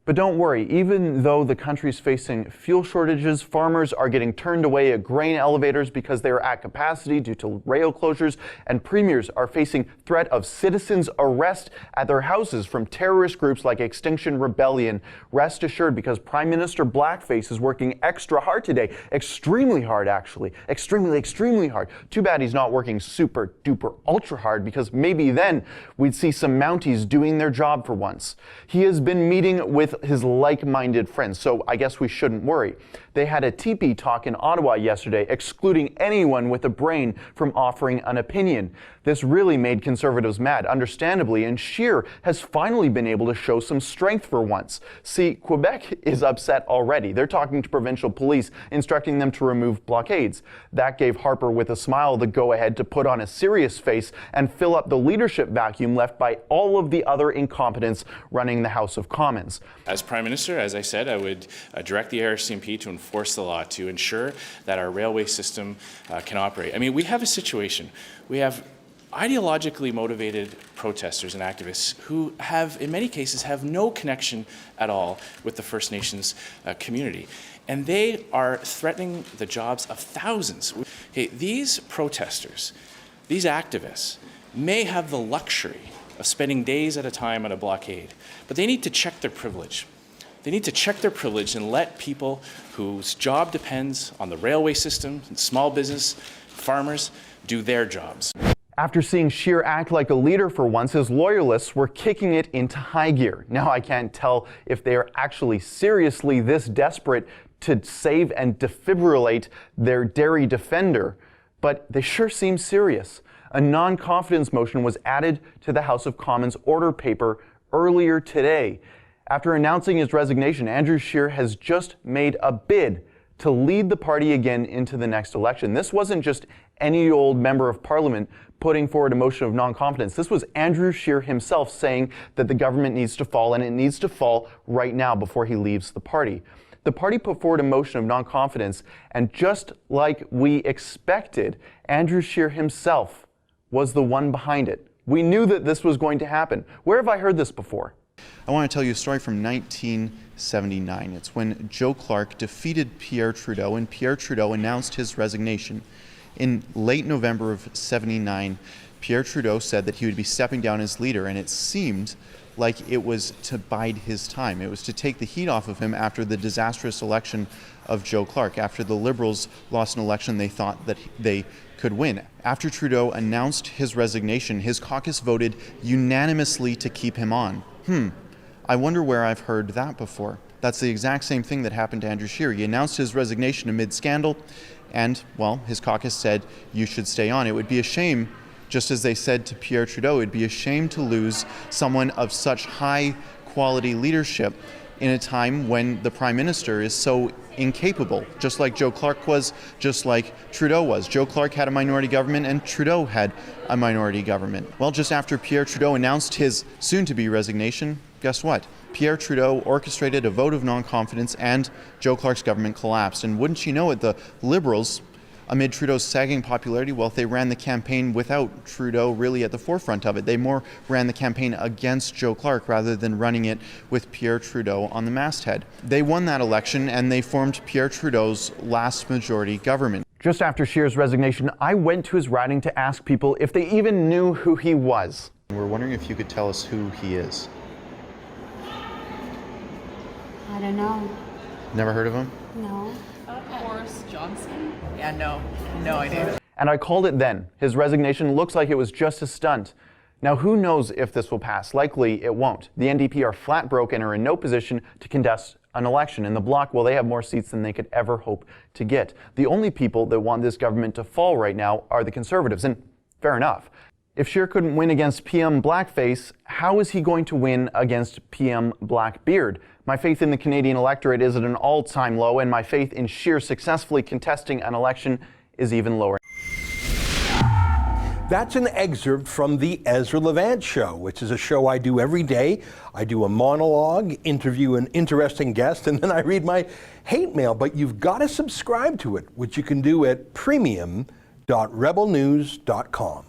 But don't worry, even though the country's facing fuel shortages, farmers are getting turned away at grain elevators because they are at capacity due to rail closures, and premiers are facing threat of citizens' arrest at their houses from terrorist groups like Extinction Rebellion. Rest assured, because Prime Minister Blackface is working extra hard today. Extremely hard, actually. Extremely hard. Too bad he's not working super duper ultra hard, because maybe then we'd see some Mounties doing their job for once. He has been meeting with his like-minded friends, so I guess we shouldn't worry. They had a teepee talk in Ottawa yesterday, excluding anyone with a brain from offering an opinion. This really made Conservatives mad, understandably, and Scheer has finally been able to show some strength for once. See, Quebec is upset already. They're talking to provincial police, instructing them to remove blockades. That gave Harper, with a smile, the go-ahead to put on a serious face and fill up the leadership vacuum left by all of the other incompetents running the House of Commons. As Prime Minister, as I said, I would direct the RCMP to enforce the law to ensure that our railway system can operate. I mean, we have a situation. We have ideologically motivated protesters and activists who have, in many cases, have no connection at all with the First Nations community. And they are threatening the jobs of thousands. Okay, these protesters, these activists, may have the luxury of spending days at a time on a blockade, but they need to check their privilege. They need to check their privilege and let people whose job depends on the railway system, and small business, farmers, do their jobs. After seeing Scheer act like a leader for once, his loyalists were kicking it into high gear. Now I can't tell if they are actually seriously this desperate to save and defibrillate their dairy defender, but they sure seem serious. A non-confidence motion was added to the House of Commons order paper earlier today. After announcing his resignation, Andrew Scheer has just made a bid to lead the party again into the next election. This wasn't just any old member of parliament putting forward a motion of non-confidence. This was Andrew Scheer himself saying that the government needs to fall, and it needs to fall right now before he leaves the party. The party put forward a motion of non-confidence, and just like we expected, Andrew Scheer himself was the one behind it. We knew that this was going to happen. Where have I heard this before? I want to tell you a story from 1979. It's when Joe Clark defeated Pierre Trudeau, and Pierre Trudeau announced his resignation. In late November of '79, Pierre Trudeau said that he would be stepping down as leader, and it seemed like it was to bide his time. It was to take the heat off of him after the disastrous election of Joe Clark. After the Liberals lost an election they thought that they could win. After Trudeau announced his resignation, his caucus voted unanimously to keep him on. I wonder where I've heard that before. That's the exact same thing that happened to Andrew Scheer. He announced his resignation amid scandal, and, well, his caucus said, you should stay on. It would be a shame, just as they said to Pierre Trudeau, it would be a shame to lose someone of such high quality leadership in a time when the Prime Minister is so incapable, just like Joe Clark was, just like Trudeau was. Joe Clark had a minority government and Trudeau had a minority government. Well, just after Pierre Trudeau announced his soon-to-be resignation, guess what? Pierre Trudeau orchestrated a vote of non-confidence and Joe Clark's government collapsed. And wouldn't you know it, the Liberals, amid Trudeau's sagging popularity, well, they ran the campaign without Trudeau really at the forefront of it. They more ran the campaign against Joe Clark rather than running it with Pierre Trudeau on the masthead. They won that election and they formed Pierre Trudeau's last majority government. Just after Scheer's resignation, I went to his riding to ask people if they even knew who he was. We're wondering if you could tell us who he is. I don't know. Never heard of him? No. Boris Johnson? Yeah, no idea. And I called it then. His resignation looks like it was just a stunt. Now, who knows if this will pass? Likely it won't. The NDP are flat broke and are in no position to contest an election. In the Bloc, well, they have more seats than they could ever hope to get. The only people that want this government to fall right now are the Conservatives, and fair enough. If Scheer couldn't win against PM Blackface, how is he going to win against PM Blackbeard? My faith in the Canadian electorate is at an all-time low, and my faith in Scheer successfully contesting an election is even lower. That's an excerpt from the Ezra Levant Show, which is a show I do every day. I do a monologue, interview an interesting guest, and then I read my hate mail. But you've got to subscribe to it, which you can do at premium.rebelnews.com.